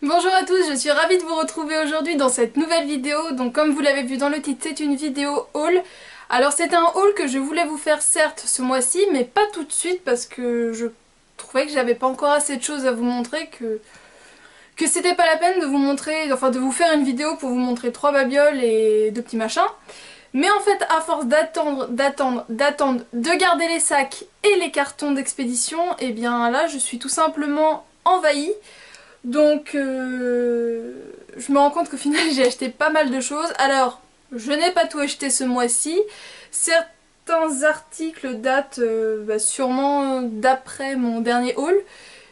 Bonjour à tous, je suis ravie de vous retrouver aujourd'hui dans cette nouvelle vidéo. Donc comme vous l'avez vu dans le titre, c'est une vidéo haul. Alors c'est un haul que je voulais vous faire certes ce mois-ci, mais pas tout de suite parce que je trouvais que j'avais pas encore assez de choses à vous montrer, que c'était pas la peine de vous montrer, enfin de vous faire une vidéo pour vous montrer 3 babioles et 2 petits machins. Mais en fait, à force d'attendre, de garder les sacs et les cartons d'expédition, et bien là je suis tout simplement envahie. Donc je me rends compte qu'au final j'ai acheté pas mal de choses. Alors je n'ai pas tout acheté ce mois-ci. Certains articles datent sûrement d'après mon dernier haul.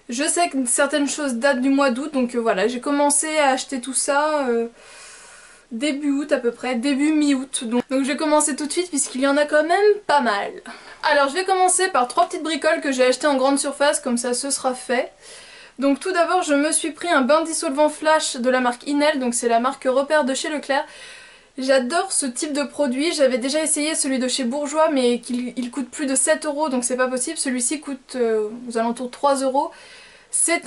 Je sais que certaines choses datent du mois d'août, donc voilà, j'ai commencé à acheter tout ça début août à peu près, début mi-août. Donc je vais commencer tout de suite puisqu'il y en a quand même pas mal. Alors je vais commencer par 3 petites bricoles que j'ai achetées en grande surface, comme ça ce sera fait. Donc tout d'abord je me suis pris un bain dissolvant flash de la marque Inel, donc c'est la marque repère de chez Leclerc. J'adore ce type de produit, j'avais déjà essayé celui de chez Bourjois mais il coûte plus de 7 € donc c'est pas possible, celui-ci coûte aux alentours de 3 €. C'est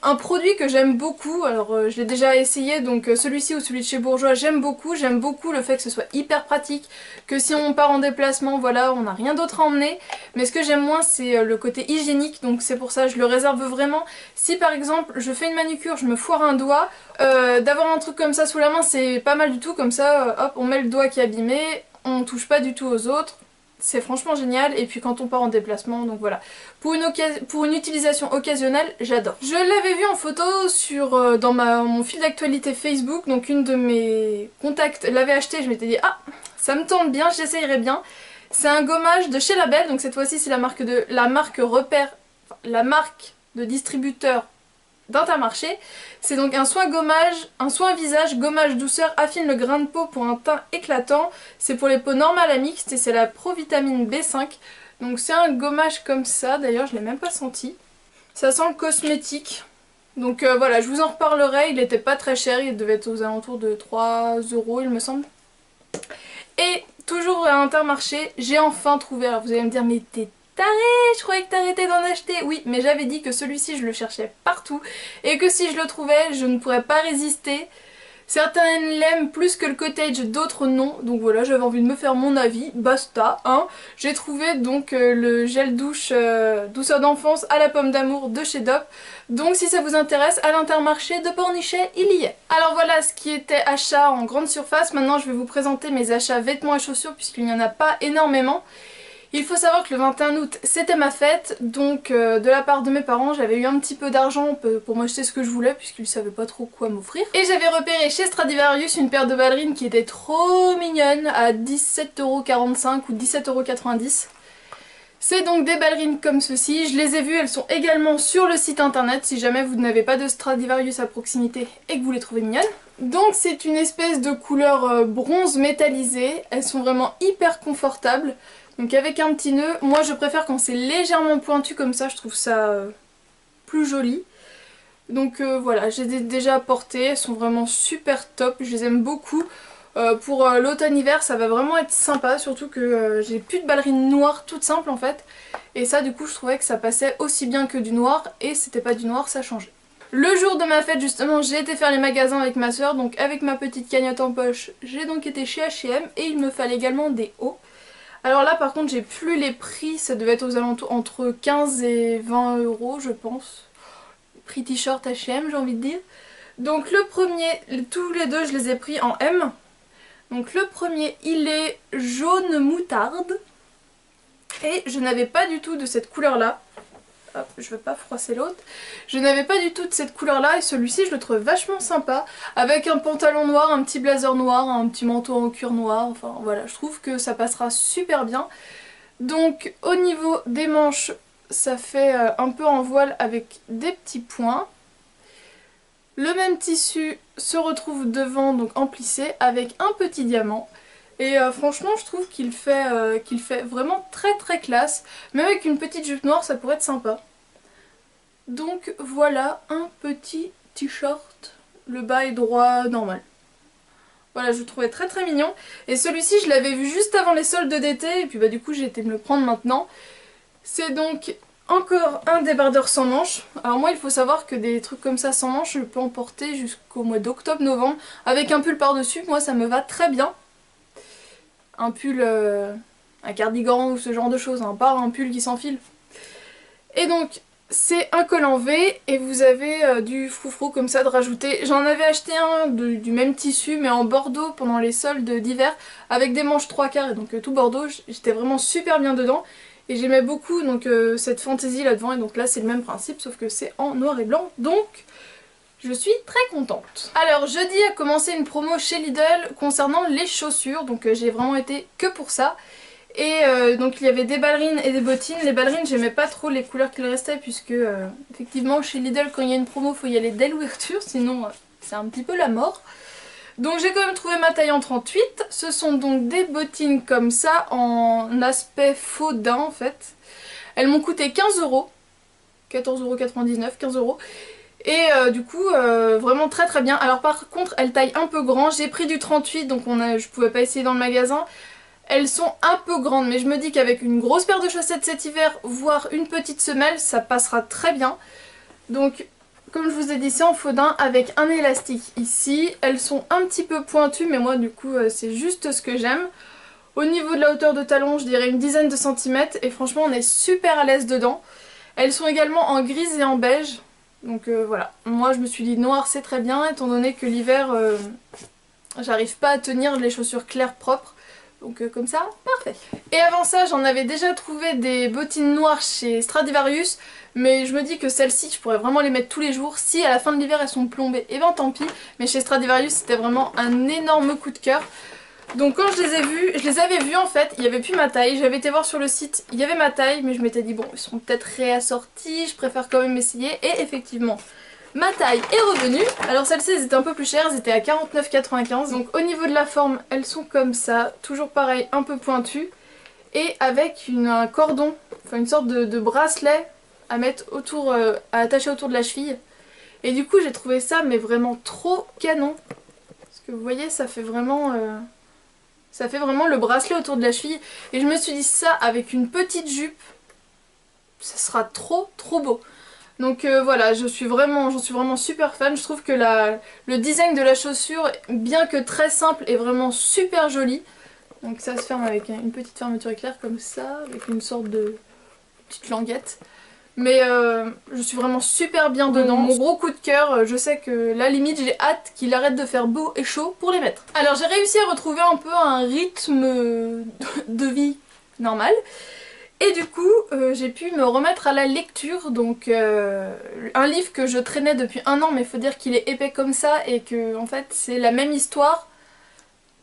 un produit que j'aime beaucoup, alors je l'ai déjà essayé, donc celui-ci ou celui de chez Bourjois j'aime beaucoup le fait que ce soit hyper pratique, que si on part en déplacement, voilà, on n'a rien d'autre à emmener, mais ce que j'aime moins c'est le côté hygiénique, donc c'est pour ça que je le réserve vraiment. Si par exemple je fais une manucure, je me foire un doigt, d'avoir un truc comme ça sous la main c'est pas mal du tout, comme ça hop on met le doigt qui est abîmé, on touche pas du tout aux autres. C'est franchement génial, et puis quand on part en déplacement, donc voilà. Pour une utilisation occasionnelle, j'adore. Je l'avais vu en photo dans mon fil d'actualité Facebook, donc une de mes contacts l'avait acheté, je m'étais dit ah, ça me tente bien, j'essayerai bien. C'est un gommage de chez Label, donc cette fois-ci c'est la marque repère, la marque de distributeur d'Intermarché. C'est donc un soin visage, gommage douceur, affine le grain de peau pour un teint éclatant. C'est pour les peaux normales à mixtes et c'est la Provitamine B5. Donc c'est un gommage comme ça, d'ailleurs je l'ai même pas senti. Ça sent le cosmétique. Donc voilà, je vous en reparlerai, il était pas très cher, il devait être aux alentours de 3 € il me semble. Et toujours à Intermarché, j'ai enfin trouvé, alors vous allez me dire mais t'es taré, je croyais que t'arrêtais d'en acheter. Oui, mais j'avais dit que celui-ci je le cherchais partout et que si je le trouvais je ne pourrais pas résister. Certaines l'aiment plus que le cottage, d'autres non, donc voilà, j'avais envie de me faire mon avis, basta, hein. J'ai trouvé donc le gel douche douceur d'enfance à la pomme d'amour de chez Dop, donc si ça vous intéresse, à l'Intermarché de Pornichet, il y est. Alors voilà ce qui était achat en grande surface, maintenant je vais vous présenter mes achats vêtements et chaussures puisqu'il n'y en a pas énormément. Il faut savoir que le 21 août c'était ma fête, donc de la part de mes parents j'avais eu un petit peu d'argent pour m'acheter ce que je voulais puisqu'ils savaient pas trop quoi m'offrir. Et j'avais repéré chez Stradivarius une paire de ballerines qui était trop mignonne à 17,45 € ou 17,90 €. C'est donc des ballerines comme ceci, je les ai vues, elles sont également sur le site internet si jamais vous n'avez pas de Stradivarius à proximité et que vous les trouvez mignonnes. Donc c'est une espèce de couleur bronze métallisé, elles sont vraiment hyper confortables. Donc avec un petit nœud, moi je préfère quand c'est légèrement pointu comme ça, je trouve ça plus joli. Donc voilà, j'ai déjà porté, elles sont vraiment super top, je les aime beaucoup. Pour l'automne-hiver ça va vraiment être sympa, surtout que j'ai plus de ballerines noires toutes simples en fait. Et ça du coup je trouvais que ça passait aussi bien que du noir, et c'était pas du noir, ça changeait. Le jour de ma fête justement j'ai été faire les magasins avec ma soeur, donc avec ma petite cagnotte en poche j'ai donc été chez H&M et il me fallait également des hauts. Alors là par contre j'ai plus les prix, ça devait être aux alentours entre 15 et 20 € je pense. Prix t-shirt H&M j'ai envie de dire. Donc le premier, tous les deux je les ai pris en M. Donc le premier il est jaune moutarde. Et je n'avais pas du tout de cette couleur là. Hop, je veux pas froisser l'autre. Je n'avais pas du tout de cette couleur là et celui-ci je le trouve vachement sympa. Avec un pantalon noir, un petit blazer noir, un petit manteau en cuir noir. Enfin voilà, je trouve que ça passera super bien. Donc au niveau des manches, ça fait un peu en voile avec des petits points. Le même tissu se retrouve devant, donc en plissé, avec un petit diamant. Et franchement je trouve qu'il fait vraiment très très classe. Mais avec une petite jupe noire ça pourrait être sympa. Donc voilà un petit t-shirt. Le bas est droit normal. Voilà, je le trouvais très très mignon. Et celui-ci je l'avais vu juste avant les soldes d'été. Et puis bah du coup j'ai été me le prendre maintenant. C'est donc encore un débardeur sans manches. Alors moi il faut savoir que des trucs comme ça sans manches, je peux en porter jusqu'au mois d'octobre-novembre. Avec un pull par-dessus, moi ça me va très bien. Un pull, un cardigan ou ce genre de choses, hein, pas un pull qui s'enfile. Et donc c'est un col en V et vous avez du froufrou comme ça de rajouter. J'en avais acheté un du même tissu mais en bordeaux pendant les soldes d'hiver avec des manches 3/4 et donc tout bordeaux. J'étais vraiment super bien dedans et j'aimais beaucoup donc cette fantaisie là devant et donc là c'est le même principe sauf que c'est en noir et blanc donc je suis très contente. Alors jeudi a commencé une promo chez Lidl concernant les chaussures donc j'ai vraiment été que pour ça. Et donc il y avait des ballerines et des bottines. Les ballerines j'aimais pas trop les couleurs qu'il restait puisque effectivement chez Lidl quand il y a une promo faut y aller dès l'ouverture sinon c'est un petit peu la mort. Donc j'ai quand même trouvé ma taille en 38. Ce sont donc des bottines comme ça en aspect faux daim en fait. Elles m'ont coûté 15 €, 14,99 €, 15 €. Et du coup vraiment très très bien. Alors par contre elles taillent un peu grand. J'ai pris du 38 donc je pouvais pas essayer dans le magasin. Elles sont un peu grandes mais je me dis qu'avec une grosse paire de chaussettes cet hiver, voire une petite semelle, ça passera très bien. Donc comme je vous ai dit c'est en faux daim avec un élastique ici. Elles sont un petit peu pointues mais moi du coup c'est juste ce que j'aime. Au niveau de la hauteur de talon je dirais une dizaine de centimètres et franchement on est super à l'aise dedans. Elles sont également en grise et en beige. Donc voilà, moi je me suis dit noir c'est très bien étant donné que l'hiver j'arrive pas à tenir les chaussures claires propres. Donc comme ça, parfait. Et avant ça, j'en avais déjà trouvé des bottines noires chez Stradivarius. Mais je me dis que celles-ci, je pourrais vraiment les mettre tous les jours. Si à la fin de l'hiver, elles sont plombées, et ben tant pis. Mais chez Stradivarius, c'était vraiment un énorme coup de cœur. Donc quand je les ai vues, je les avais vues en fait, il n'y avait plus ma taille. J'avais été voir sur le site, il y avait ma taille. Mais je m'étais dit, bon, ils seront peut-être réassortis, je préfère quand même essayer. Et effectivement... ma taille est revenue. Alors celles-ci elles étaient un peu plus chères, elles étaient à 49,95 €. Donc au niveau de la forme elles sont comme ça, toujours pareil un peu pointues. Et avec un cordon, enfin une sorte de bracelet à mettre autour, à attacher autour de la cheville. Et du coup j'ai trouvé ça mais vraiment trop canon. Parce que vous voyez ça fait vraiment le bracelet autour de la cheville. Et je me suis dit ça avec une petite jupe, ça sera trop beau. Donc voilà, j'en suis vraiment super fan. Je trouve que le design de la chaussure, bien que très simple, est vraiment super joli. Donc ça se ferme avec une petite fermeture éclair comme ça, avec une sorte de petite languette. Mais je suis vraiment super bien dedans. Mon gros coup de cœur, je sais que là limite j'ai hâte qu'il arrête de faire beau et chaud pour les mettre. Alors j'ai réussi à retrouver un peu un rythme de vie normal. Et du coup j'ai pu me remettre à la lecture, donc un livre que je traînais depuis un an mais il faut dire qu'il est épais comme ça et que en fait c'est la même histoire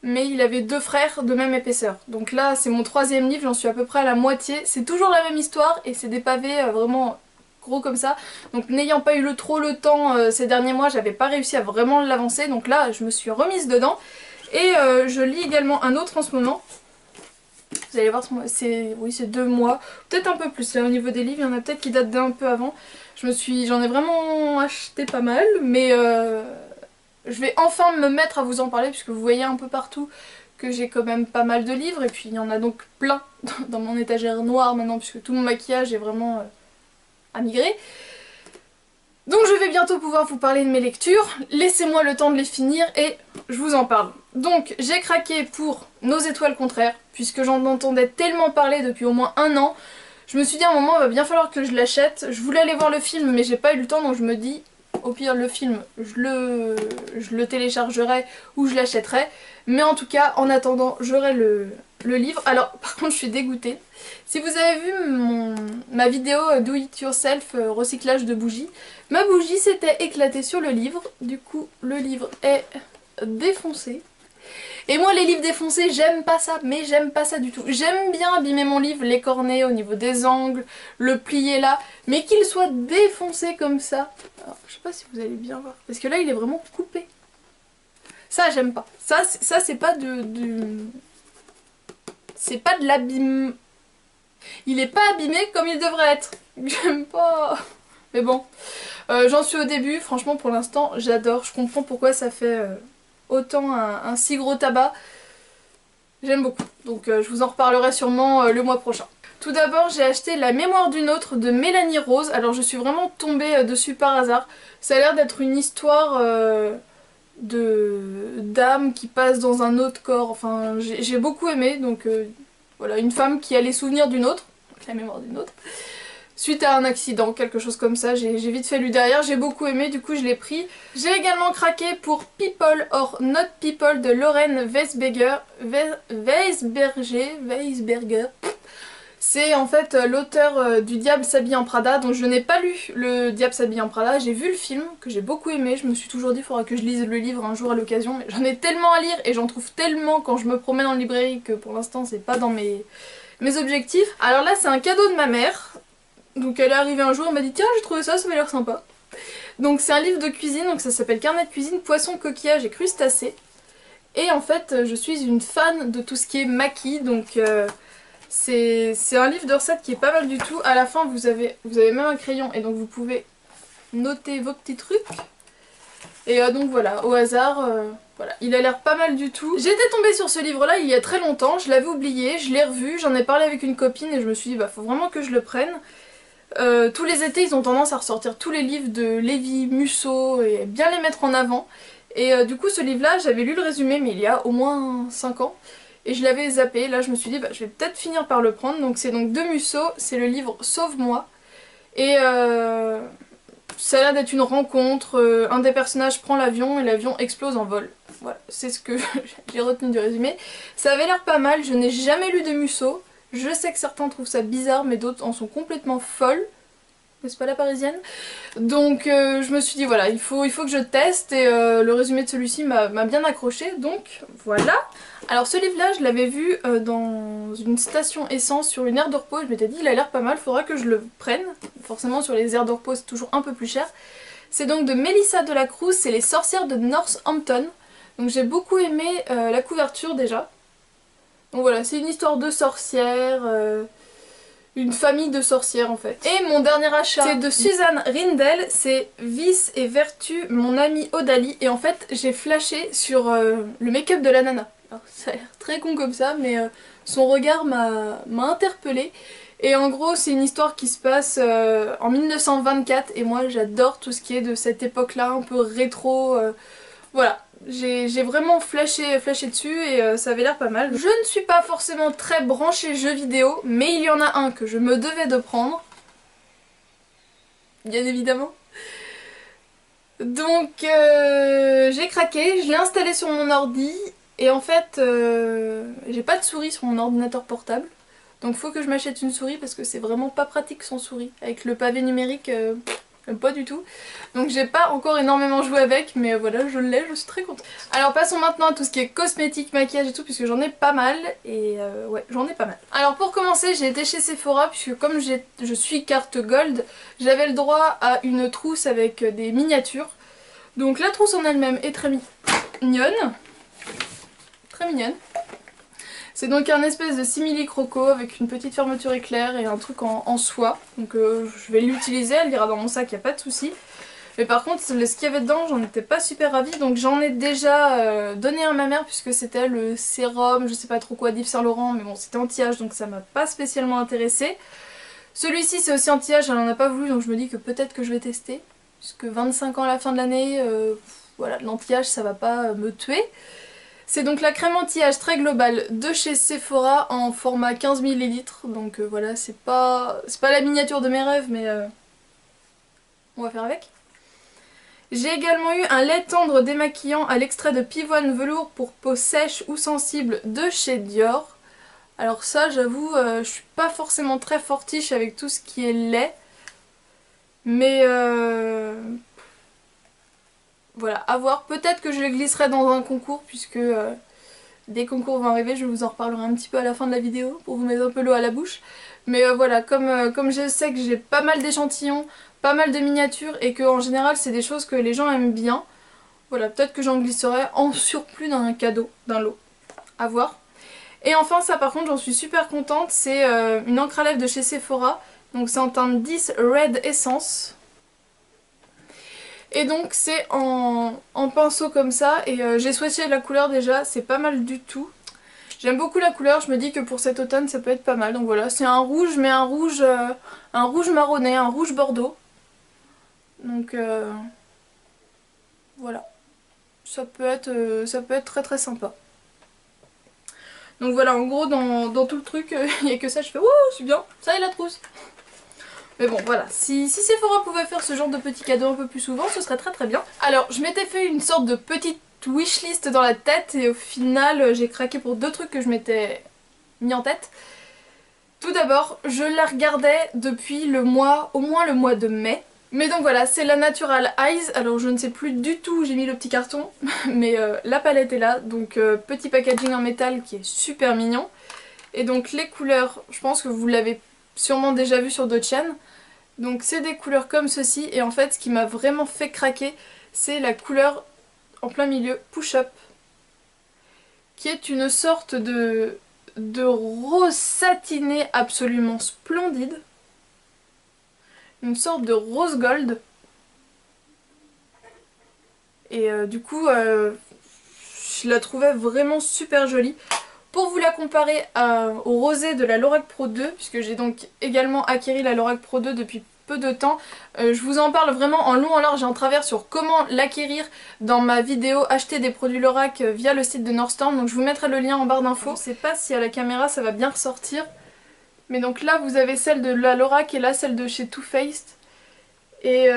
mais il avait deux frères de même épaisseur. Donc là c'est mon 3e livre, j'en suis à peu près à la moitié, c'est toujours la même histoire et c'est des pavés vraiment gros comme ça. Donc n'ayant pas eu trop le temps ces derniers mois, j'avais pas réussi à vraiment l'avancer, donc là je me suis remise dedans. Et je lis également un autre en ce moment. Vous allez voir, c'est 2 mois, peut-être un peu plus. Là au niveau des livres, il y en a peut-être qui datent d'un peu avant. J'en ai vraiment acheté pas mal, mais je vais enfin me mettre à vous en parler puisque vous voyez un peu partout que j'ai quand même pas mal de livres. Et puis il y en a donc plein dans mon étagère noire maintenant puisque tout mon maquillage est vraiment à migrer. Donc je vais bientôt pouvoir vous parler de mes lectures, laissez-moi le temps de les finir et je vous en parle. Donc j'ai craqué pour Nos étoiles contraires, puisque j'en entendais tellement parler depuis au moins un an. Je me suis dit à un moment il va bien falloir que je l'achète. Je voulais aller voir le film mais j'ai pas eu le temps, donc je me dis au pire le film je le téléchargerai ou je l'achèterai. Mais en tout cas en attendant j'aurai le livre. Alors par contre je suis dégoûtée. Si vous avez vu ma vidéo Do It Yourself recyclage de bougies, ma bougie s'était éclatée sur le livre. Du coup le livre est défoncé. Et moi les livres défoncés j'aime pas ça, mais j'aime pas ça du tout. J'aime bien abîmer mon livre, l'écorner au niveau des angles, le plier là, mais qu'il soit défoncé comme ça. Alors, je sais pas si vous allez bien voir, parce que là il est vraiment coupé. Ça j'aime pas. Ça c'est pas c'est pas de l'abîme. Il est pas abîmé comme il devrait être. J'aime pas. Mais bon, j'en suis au début, franchement pour l'instant j'adore. Je comprends pourquoi ça fait autant un si gros tabac. J'aime beaucoup. Donc je vous en reparlerai sûrement le mois prochain. Tout d'abord j'ai acheté La mémoire d'une autre de Mélanie Rose. Alors je suis vraiment tombée dessus par hasard. Ça a l'air d'être une histoire de d'âme qui passe dans un autre corps. Enfin j'ai beaucoup aimé, donc voilà, une femme qui a les souvenirs d'une autre, la mémoire d'une autre, suite à un accident, quelque chose comme ça. J'ai vite fait lu derrière, j'ai beaucoup aimé, du coup je l'ai pris. J'ai également craqué pour People or Not People de Lauren Weisberger. C'est en fait l'auteur du Diable s'habille en Prada, donc je n'ai pas lu le Diable s'habille en Prada, j'ai vu le film que j'ai beaucoup aimé, je me suis toujours dit il faudra que je lise le livre un jour à l'occasion, mais j'en ai tellement à lire et j'en trouve tellement quand je me promène en librairie que pour l'instant c'est pas dans mes objectifs. Alors là c'est un cadeau de ma mère, donc elle est arrivée un jour, elle m'a dit tiens j'ai trouvé ça, ça m'a l'air sympa. Donc c'est un livre de cuisine, donc ça s'appelle Carnet de cuisine, poisson, coquillage et crustacés. Et en fait je suis une fan de tout ce qui est maquis, donc c'est un livre de recettes qui est pas mal du tout. À la fin vous avez même un crayon et donc vous pouvez noter vos petits trucs. Et donc voilà, au hasard, voilà, il a l'air pas mal du tout. J'étais tombée sur ce livre là il y a très longtemps, je l'avais oublié, je l'ai revu, j'en ai parlé avec une copine et je me suis dit bah faut vraiment que je le prenne. Tous les étés ils ont tendance à ressortir tous les livres de Lévi, Musso et bien les mettre en avant. Et du coup ce livre là j'avais lu le résumé mais il y a au moins 5 ans. Et je l'avais zappé, là je me suis dit bah, je vais peut-être finir par le prendre. Donc c'est donc de Musso, c'est le livre Sauve-moi. Et ça a l'air d'être une rencontre, un des personnages prend l'avion et l'avion explose en vol. Voilà, c'est ce que j'ai retenu du résumé. Ça avait l'air pas mal, je n'ai jamais lu de Musso. Je sais que certains trouvent ça bizarre mais d'autres en sont complètement folles. N'est-ce pas la parisienne? Donc je me suis dit voilà, il faut que je teste et le résumé de celui-ci m'a bien accroché, donc voilà. Alors ce livre là je l'avais vu dans une station essence sur une aire de repos, je m'étais dit il a l'air pas mal, faudra que je le prenne. Forcément sur les aires de repos c'est toujours un peu plus cher. C'est donc de Mélissa Delacruz, c'est Les sorcières de Northampton. Donc j'ai beaucoup aimé la couverture déjà. Donc voilà, c'est une histoire de sorcières... une famille de sorcières en fait. Et mon dernier achat, c'est de Suzanne Rindel, c'est Vice et Vertu, mon amie Odalie. Et en fait, j'ai flashé sur le make-up de la nana. Alors ça a l'air très con comme ça, mais son regard m'a interpellée. Et en gros, c'est une histoire qui se passe en 1924. Et moi, j'adore tout ce qui est de cette époque-là, un peu rétro. Voilà. J'ai vraiment flashé dessus et ça avait l'air pas mal. Je ne suis pas forcément très branchée jeux vidéo, mais il y en a un que je me devais de prendre. Bien évidemment. Donc j'ai craqué, je l'ai installé sur mon ordi et en fait j'ai pas de souris sur mon ordinateur portable. Donc faut que je m'achète une souris parce que c'est vraiment pas pratique sans souris. Avec le pavé numérique... pas du tout. Donc j'ai pas encore énormément joué avec, mais voilà, je l'ai, je suis très contente. Alors passons maintenant à tout ce qui est cosmétique, maquillage et tout, puisque j'en ai pas mal. Et ouais, j'en ai pas mal. Alors pour commencer, j'ai été chez Sephora, puisque comme je suis carte gold, j'avais le droit à une trousse avec des miniatures. Donc la trousse en elle-même est très mignonne. Très mignonne. C'est donc un espèce de simili-croco avec une petite fermeture éclair et un truc en soie. Donc je vais l'utiliser, elle ira dans mon sac, y a pas de souci. Mais par contre, ce qu'il y avait dedans, j'en étais pas super ravie. Donc j'en ai déjà donné un à ma mère puisque c'était le sérum, je sais pas trop quoi, d'Yves Saint Laurent. Mais bon, c'était anti-âge donc ça m'a pas spécialement intéressée. Celui-ci c'est aussi anti-âge, elle en a pas voulu donc je me dis que peut-être que je vais tester. Puisque 25 ans à la fin de l'année, voilà, l'anti-âge ça va pas me tuer. C'est donc la crème anti-âge très globale de chez Sephora en format 15 ml. Donc voilà, c'est pas la miniature de mes rêves, mais on va faire avec. J'ai également eu un lait tendre démaquillant à l'extrait de pivoine velours pour peau sèche ou sensible de chez Dior. Alors ça, j'avoue, je suis pas forcément très fortiche avec tout ce qui est lait. Mais voilà, à voir. Peut-être que je le glisserai dans un concours puisque des concours vont arriver. Je vous en reparlerai un petit peu à la fin de la vidéo pour vous mettre un peu l'eau à la bouche. Mais voilà, comme je sais que j'ai pas mal d'échantillons, pas mal de miniatures et que en général c'est des choses que les gens aiment bien. Voilà, peut-être que j'en glisserai en surplus d'un cadeau, d'un lot. À voir. Et enfin ça par contre j'en suis super contente. C'est une encre à lèvres de chez Sephora. Donc c'est en teinte 10 Red Essence. Et donc c'est en pinceau comme ça et j'ai swatché la couleur déjà, c'est pas mal du tout. J'aime beaucoup la couleur, je me dis que pour cet automne ça peut être pas mal. Donc voilà, c'est un rouge, mais un rouge marronné, un rouge bordeaux. Donc voilà, ça peut être très très sympa. Donc voilà, en gros dans tout le truc, il n'y a que ça, je fais ouh c'est bien, ça et la trousse. Mais bon voilà, si Sephora pouvait faire ce genre de petits cadeaux un peu plus souvent, ce serait très très bien. Alors je m'étais fait une sorte de petite wishlist dans la tête et au final j'ai craqué pour deux trucs que je m'étais mis en tête. Tout d'abord, je la regardais depuis au moins le mois de mai. Mais donc voilà, c'est la Natural Eyes, alors je ne sais plus du tout où j'ai mis le petit carton, mais la palette est là, donc petit packaging en métal qui est super mignon. Et donc les couleurs, je pense que vous l'avez sûrement déjà vu sur d'autres chaînes. Donc c'est des couleurs comme ceci, et en fait ce qui m'a vraiment fait craquer, c'est la couleur en plein milieu, Push Up, qui est une sorte de rose satiné absolument splendide. Une sorte de rose gold. Et du coup, je la trouvais vraiment super jolie. Pour vous la comparer au rosé de la Lorac Pro 2, puisque j'ai donc également acquéri la Lorac Pro 2 depuis peu de temps, je vous en parle vraiment en long, en large et en travers sur comment l'acquérir dans ma vidéo acheter des produits Lorac via le site de Nordstrom, donc je vous mettrai le lien en barre d'infos. Je sais pas si à la caméra ça va bien ressortir, mais donc là vous avez celle de la Lorac et là celle de chez Too Faced. Et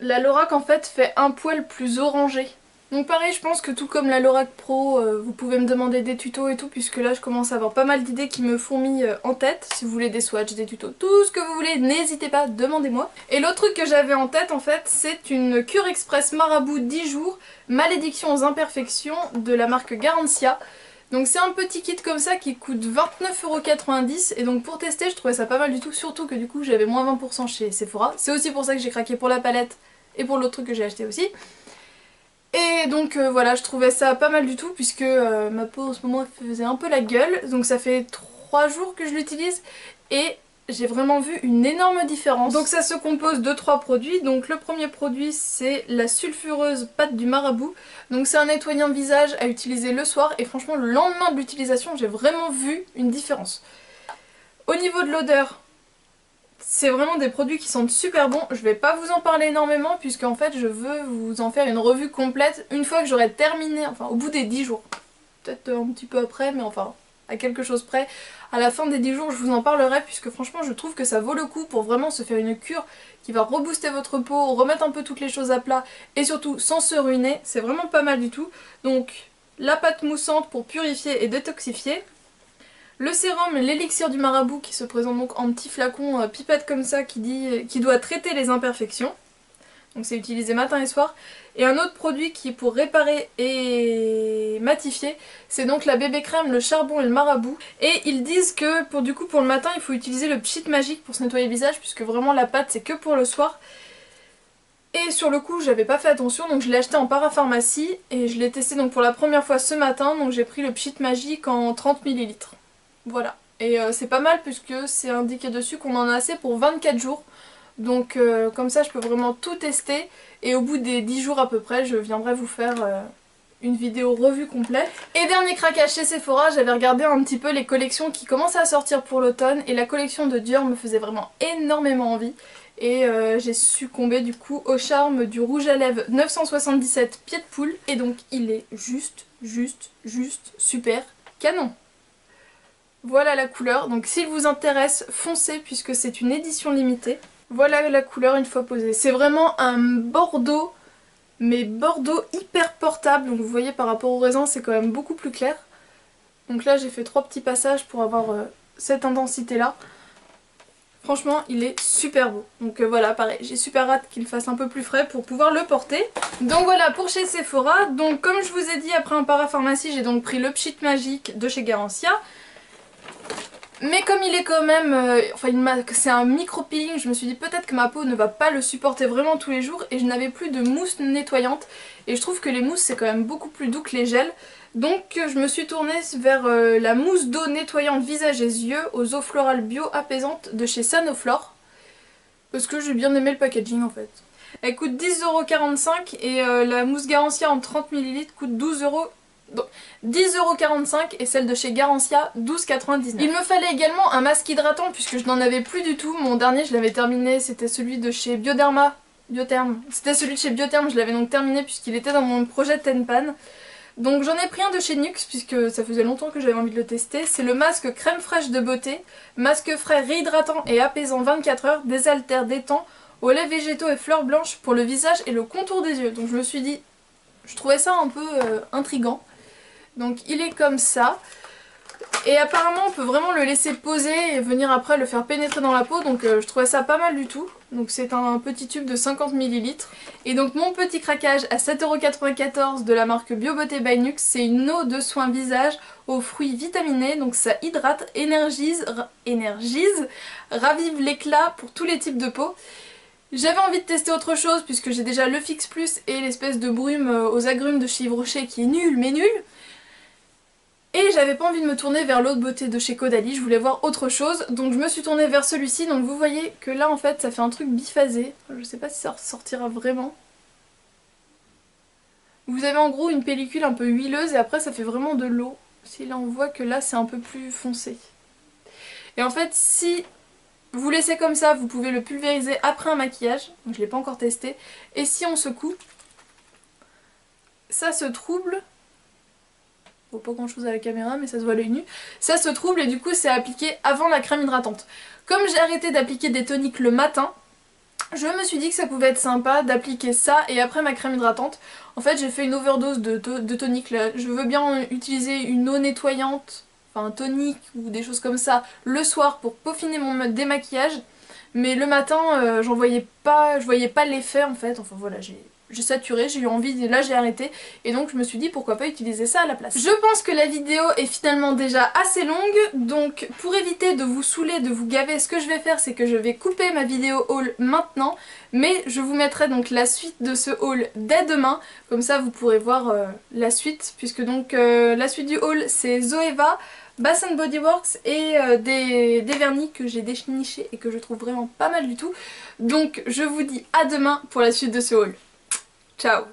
la Lorac en fait fait un poil plus orangé. Donc pareil, je pense que tout comme la Lorac Pro, vous pouvez me demander des tutos et tout, puisque là je commence à avoir pas mal d'idées qui me fourmillent en tête. Si vous voulez des swatchs, des tutos, tout ce que vous voulez, n'hésitez pas, demandez-moi. Et l'autre truc que j'avais en tête en fait, c'est une cure express marabout 10 jours, malédiction aux imperfections de la marque Garancia. Donc c'est un petit kit comme ça qui coûte 29,90 € et donc pour tester je trouvais ça pas mal du tout, surtout que du coup j'avais moins 20% chez Sephora. C'est aussi pour ça que j'ai craqué pour la palette et pour l'autre truc que j'ai acheté aussi. Et donc voilà, je trouvais ça pas mal du tout puisque ma peau en ce moment faisait un peu la gueule. Donc ça fait 3 jours que je l'utilise et j'ai vraiment vu une énorme différence. Donc ça se compose de 3 produits. Donc le premier produit c'est la sulfureuse pâte du marabout. Donc c'est un nettoyant visage à utiliser le soir et franchement le lendemain de l'utilisation j'ai vraiment vu une différence. Au niveau de l'odeur, c'est vraiment des produits qui sentent super bons. Je vais pas vous en parler énormément puisque en fait je veux vous en faire une revue complète une fois que j'aurai terminé, enfin au bout des 10 jours. Peut-être un petit peu après mais enfin à quelque chose près. À la fin des 10 jours je vous en parlerai puisque franchement je trouve que ça vaut le coup pour vraiment se faire une cure qui va rebooster votre peau, remettre un peu toutes les choses à plat et surtout sans se ruiner. C'est vraiment pas mal du tout. Donc la pâte moussante pour purifier et détoxifier. Le sérum, l'élixir du marabout qui se présente donc en petit flacon pipette comme ça qui doit traiter les imperfections. Donc c'est utilisé matin et soir. Et un autre produit qui est pour réparer et matifier, c'est donc la bébé crème, le charbon et le marabout. Et ils disent que pour le matin il faut utiliser le pchit magique pour se nettoyer le visage puisque vraiment la pâte c'est que pour le soir. Et sur le coup j'avais pas fait attention donc je l'ai acheté en parapharmacie et je l'ai testé donc pour la première fois ce matin, donc j'ai pris le pchit magique en 30 ml. Voilà, et c'est pas mal puisque c'est indiqué dessus qu'on en a assez pour 24 jours. Donc comme ça je peux vraiment tout tester et au bout des 10 jours à peu près je viendrai vous faire une vidéo revue complète. Et dernier craquage chez Sephora, j'avais regardé un petit peu les collections qui commencent à sortir pour l'automne et la collection de Dior me faisait vraiment énormément envie. Et j'ai succombé du coup au charme du rouge à lèvres 977 pieds de poule et donc il est juste super canon. Voilà la couleur, donc s'il vous intéresse, foncez puisque c'est une édition limitée. Voilà la couleur une fois posée. C'est vraiment un bordeaux, mais bordeaux hyper portable. Donc vous voyez par rapport au raisin c'est quand même beaucoup plus clair. Donc là j'ai fait 3 petits passages pour avoir cette intensité là. Franchement il est super beau. Donc voilà pareil, j'ai super hâte qu'il fasse un peu plus frais pour pouvoir le porter. Donc voilà pour chez Sephora. Donc comme je vous ai dit après en parapharmacie j'ai donc pris le pchit magique de chez Garancia. Mais comme il est quand même, c'est un micro peeling, je me suis dit peut-être que ma peau ne va pas le supporter vraiment tous les jours et je n'avais plus de mousse nettoyante et je trouve que les mousses c'est quand même beaucoup plus doux que les gels. Donc je me suis tournée vers la mousse d'eau nettoyante visage et yeux aux eaux florales bio apaisantes de chez Sanoflore parce que j'ai bien aimé le packaging en fait. Elle coûte 10,45 € et la mousse Garancia en 30 ml coûte 12,90 €. Donc 10,45 € et celle de chez Garancia 12,99 €. Il me fallait également un masque hydratant puisque je n'en avais plus du tout. Mon dernier je l'avais terminé, c'était celui de chez Bioderma. C'était celui de chez Biotherm, je l'avais donc terminé puisqu'il était dans mon projet Tenpan. Donc j'en ai pris un de chez NYX puisque ça faisait longtemps que j'avais envie de le tester. C'est le masque crème fraîche de beauté, masque frais réhydratant et apaisant 24 heures, désaltère, détend, aux lait végétaux et fleurs blanches pour le visage et le contour des yeux. Donc je me suis dit, je trouvais ça un peu intriguant. Donc il est comme ça. Et apparemment on peut vraiment le laisser poser et venir après le faire pénétrer dans la peau, donc je trouvais ça pas mal du tout. Donc c'est un petit tube de 50 ml. Et donc mon petit craquage à 7,94 € de la marque BioBeauté by NYX, c'est une eau de soin visage aux fruits vitaminés, donc ça hydrate, énergise, ravive l'éclat pour tous les types de peau. J'avais envie de tester autre chose puisque j'ai déjà le Fix Plus et l'espèce de brume aux agrumes de chez Yves Rocher qui est nul mais nul. Et j'avais pas envie de me tourner vers l'autre beauté de chez Caudalie, je voulais voir autre chose, donc je me suis tournée vers celui-ci. Donc vous voyez que là en fait ça fait un truc biphasé, je sais pas si ça ressortira vraiment. Vous avez en gros une pellicule un peu huileuse et après ça fait vraiment de l'eau. Si là on voit que là c'est un peu plus foncé. Et en fait si vous laissez comme ça, vous pouvez le pulvériser après un maquillage, donc je l'ai pas encore testé. Et si on secoue, ça se trouble. Bon, pas grand chose à la caméra mais ça se voit à l'œil nu. Ça se trouble et du coup c'est appliqué avant la crème hydratante. Comme j'ai arrêté d'appliquer des toniques le matin, je me suis dit que ça pouvait être sympa d'appliquer ça et après ma crème hydratante. En fait j'ai fait une overdose de tonique là. Je veux bien utiliser une eau nettoyante, enfin un tonique ou des choses comme ça le soir pour peaufiner mon démaquillage. Mais le matin je voyais pas l'effet en fait. Enfin voilà, j'ai saturé, j'ai eu envie, là j'ai arrêté et donc je me suis dit pourquoi pas utiliser ça à la place. Je pense que la vidéo est finalement déjà assez longue, donc pour éviter de vous saouler, de vous gaver, ce que je vais faire c'est que je vais couper ma vidéo haul maintenant, mais je vous mettrai donc la suite de ce haul dès demain, comme ça vous pourrez voir la suite, puisque donc la suite du haul c'est Zoeva, Bath & Body Works et des vernis que j'ai dénichés et que je trouve vraiment pas mal du tout. Donc je vous dis à demain pour la suite de ce haul. Ciao!